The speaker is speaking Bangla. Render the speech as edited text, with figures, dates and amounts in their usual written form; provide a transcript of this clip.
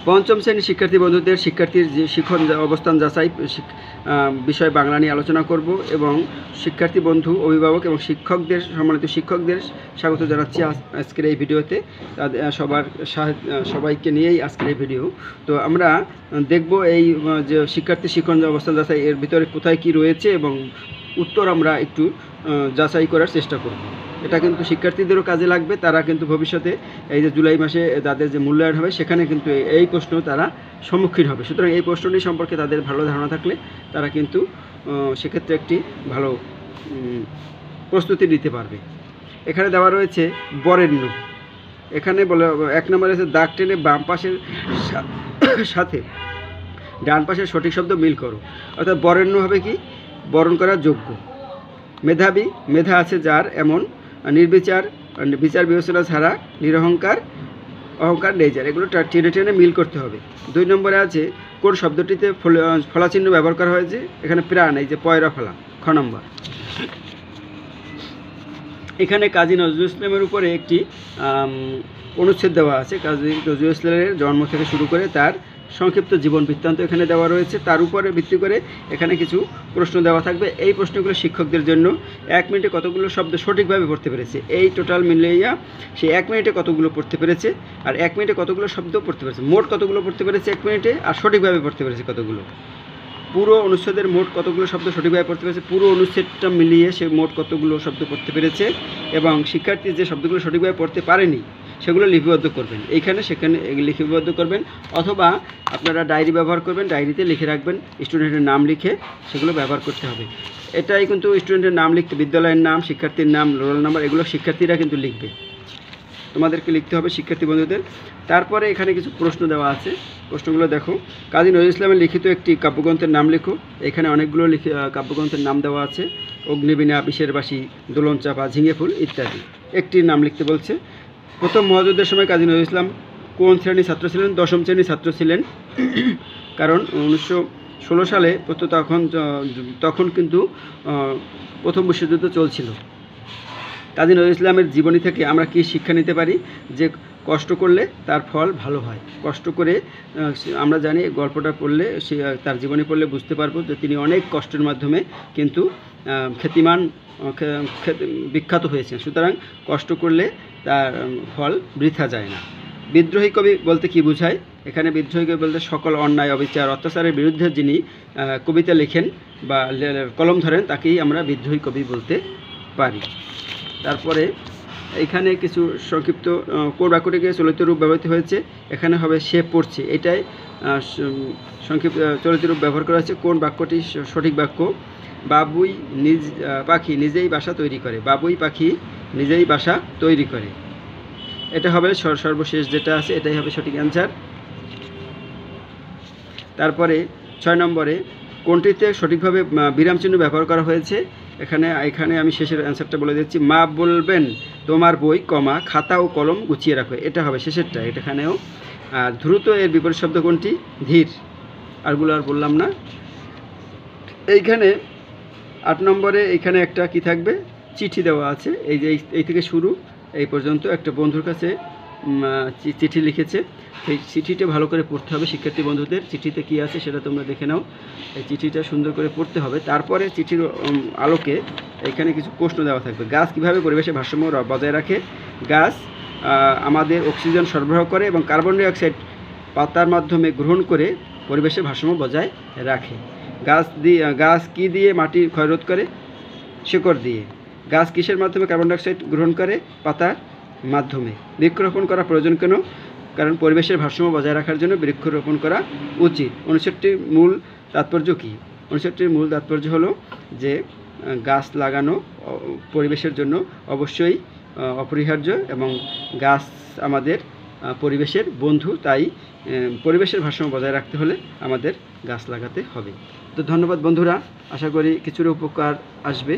পঞ্চম শ্রেণীর শিক্ষার্থী বন্ধুদের শিক্ষার্থীর যে শিক্ষণ অবস্থান যাচাই বিষয় বাংলা নিয়ে আলোচনা করব এবং শিক্ষার্থী বন্ধু, অভিভাবক এবং শিক্ষকদের, সম্মানিত শিক্ষকদের স্বাগত জানাচ্ছি আজকের এই ভিডিওতে। সবাইকে নিয়েই আজকের এই ভিডিও। তো আমরা দেখব এই যে শিক্ষার্থী শিক্ষণ অবস্থান যাচাই এর ভিতরে কোথায় কি রয়েছে এবং উত্তর আমরা একটু যাচাই করার চেষ্টা করব। এটা কিন্তু শিক্ষার্থীদেরও কাজে লাগবে। তারা কিন্তু ভবিষ্যতে এই যে জুলাই মাসে তাদের যে মূল্যায়ন হবে সেখানে কিন্তু এই প্রশ্ন তারা সম্মুখীন হবে। সুতরাং এই প্রশ্নটি সম্পর্কে তাদের ভালো ধারণা থাকলে তারা কিন্তু সেক্ষেত্রে একটি ভালো প্রস্তুতি নিতে পারবে। এখানে দেওয়া রয়েছে বরেণ্য। এখানে বলে 1 নম্বরে আছে দাগ টেনে বাম পাশের সাথে ডান পাশের সঠিক শব্দ মিল করো। অর্থাৎ বরেণ্য হবে কি? বরণ করার যোগ্য। মেধাবী, মেধা আছে যার এমন বিচার বিবেচনা ছাড়া নিরহংকার, অহংকার নেই যার। এগুলো টেনে টেনে মিল করতে হবে। 2 নম্বরে আছে কোন শব্দটিতে ফলাচিহ্ন ব্যবহার করা হয়েছে? এখানে প্রাণ, এই যে পয়রা ফলা, খ নম্বর। এখানে কাজী নজরুল ইসলামের উপরে একটি অনুচ্ছেদ দেওয়া আছে। কাজী নজরুল ইসলামের জন্ম থেকে শুরু করে তার সংক্ষিপ্ত জীবন বৃত্তান্ত এখানে দেওয়া রয়েছে। তার উপরে ভিত্তি করে এখানে কিছু প্রশ্ন দেওয়া থাকবে। এই প্রশ্নগুলো শিক্ষকদের জন্য 1 মিনিটে কতগুলো শব্দ সঠিকভাবে পড়তে পেরেছে, এই টোটাল মিলিয়ে সে 1 মিনিটে কতগুলো পড়তে পেরেছে আর 1 মিনিটে কতগুলো শব্দ পড়তে পেরেছে, মোট কতগুলো পড়তে পেরেছে 1 মিনিটে, আর সঠিকভাবে পড়তে পেরেছে কতগুলো। পুরো অনুচ্ছেদের মোট কতগুলো শব্দ সঠিকভাবে পড়তে পেরেছে, পুরো অনুচ্ছেদটা মিলিয়ে সে মোট কতগুলো শব্দ পড়তে পেরেছে, এবং শিক্ষার্থী যে শব্দগুলো সঠিকভাবে পড়তে পারেনি সেগুলো লিপিবদ্ধ করবেন। এইখানে সেখানে লিপিবদ্ধ করবেন, অথবা আপনারা ডায়েরি ব্যবহার করবেন, ডায়েরিতে লিখে রাখবেন, স্টুডেন্টের নাম লিখে সেগুলো ব্যবহার করতে হবে। এটাই কিন্তু স্টুডেন্টের নাম লিখতে, বিদ্যালয়ের নাম, শিক্ষার্থীর নাম, রোল নাম্বার, এগুলো শিক্ষার্থীরা কিন্তু লিখবে, তোমাদেরকে লিখতে হবে শিক্ষার্থী বন্ধুদের। তারপরে এখানে কিছু প্রশ্ন দেওয়া আছে, প্রশ্নগুলো দেখো। কাজী নজরুল ইসলামের লিখিত একটি কাব্যগ্রন্থের নাম লেখো। এখানে অনেকগুলো কাব্যগ্রন্থের নাম দেওয়া আছে, অগ্নিবীণা, বিষের বাসি, দোলন চাপা, ঝিঙে ফুল ইত্যাদি। একটির নাম লিখতে বলছে। প্রথম মহাযুদ্ধের সময় কাজী নজরুল ইসলাম কোন শ্রেণীর ছাত্র ছিলেন? 10ম শ্রেণীর ছাত্র ছিলেন, কারণ 1916 সালে তখন কিন্তু প্রথম বিশ্বযুদ্ধ চলছিল। কাজী নজরুল ইসলামের জীবনী থেকে আমরা কি শিক্ষা নিতে পারি? যে কষ্ট করলে তার ফল ভালো হয়। কষ্ট করে, আমরা জানি গল্পটা পড়লে, তার জীবনী পড়লে বুঝতে পারবো যে তিনি অনেক কষ্টের মাধ্যমে কিন্তু বিখ্যাত হয়েছেন। সুতরাং কষ্ট করলে তার ফল বৃথা যায় না। বিদ্রোহী কবি বলতে কি বোঝায়? এখানে বিদ্রোহী কবি বলতে সকল অন্যায়, অবিচার, অত্যাচারের বিরুদ্ধে যিনি কবিতা লেখেন বা কলম ধরেন তাকেই আমরা বিদ্রোহী কবি বলতে পারি। তারপরে এখানে কিছু সংক্ষিপ্ত কোন বাক্যটিকে চলিত রূপ ব্যবহৃত হয়েছে? এখানে হবে সে পড়ছে, এটাই সংক্ষিপ্ত চলিত রূপ ব্যবহার করা হয়েছে। কোন বাক্যটি সঠিক বাক্য? বাবুই পাখি নিজেই বাসা তৈরি করে। বাবুই পাখি নিজেই বাসা তৈরি করে, এটা হবে সর্বশেষ যেটা আছে, এটাই হবে সঠিক অ্যান্সার। তারপরে 6 নম্বরে কোনটিতে সঠিকভাবে বিরামচিহ্ন ব্যবহার করা হয়েছে? এখানে আমি শেষের অ্যান্সারটা বলে দিচ্ছি। মা বলবেন তোমার বই, কমা, খাতা ও কলম গুছিয়ে রাখো, এটা হবে শেষেরটা এখানেও। আর দ্রুত এর বিপরীত শব্দ কোনটি? ধীর। আরগুলো আর বললাম না। এইখানে 8 নম্বরে এইখানে একটা কি থাকবে? চিঠি দেওয়া আছে। এই থেকে শুরু এই পর্যন্ত একটা বন্ধুর কাছে চিঠি লিখেছে। সেই চিঠিটা ভালো করে পড়তে হবে শিক্ষার্থী বন্ধুদের। চিঠিতে কি আছে সেটা তোমরা দেখে নাও। এই চিঠিটা সুন্দর করে পড়তে হবে। তারপরে চিঠির আলোকে এখানে কিছু প্রশ্ন দেওয়া থাকবে। গাছ কীভাবে পরিবেশের ভারসাম্য বজায় রাখে? গাছ আমাদের অক্সিজেন সরবরাহ করে এবং কার্বন ডাইঅক্সাইড পাতার মাধ্যমে গ্রহণ করে পরিবেশের ভারসাম্য বজায় রাখে। গাছ কি দিয়ে মাটি ক্ষয়রোধ করে? শিকড় দিয়ে। গাছ কিসের মাধ্যমে কার্বন ডাইঅক্সাইড গ্রহণ করে? পাতার মাধ্যমে। বৃক্ষরোপণ করা প্রয়োজন কেন? কারণ পরিবেশের ভারসাম্য বজায় রাখার জন্য বৃক্ষরোপণ করা উচিত। 59টির মূল তাৎপর্য কী? 59টির মূল তাৎপর্য হলো যে গাছ লাগানো পরিবেশের জন্য অবশ্যই অপরিহার্য, এবং গাছ আমাদের পরিবেশের বন্ধু। তাই পরিবেশের ভারসাম্য বজায় রাখতে হলে আমাদের গাছ লাগাতে হবে। তো ধন্যবাদ বন্ধুরা, আশা করি কিছুটা উপকার আসবে।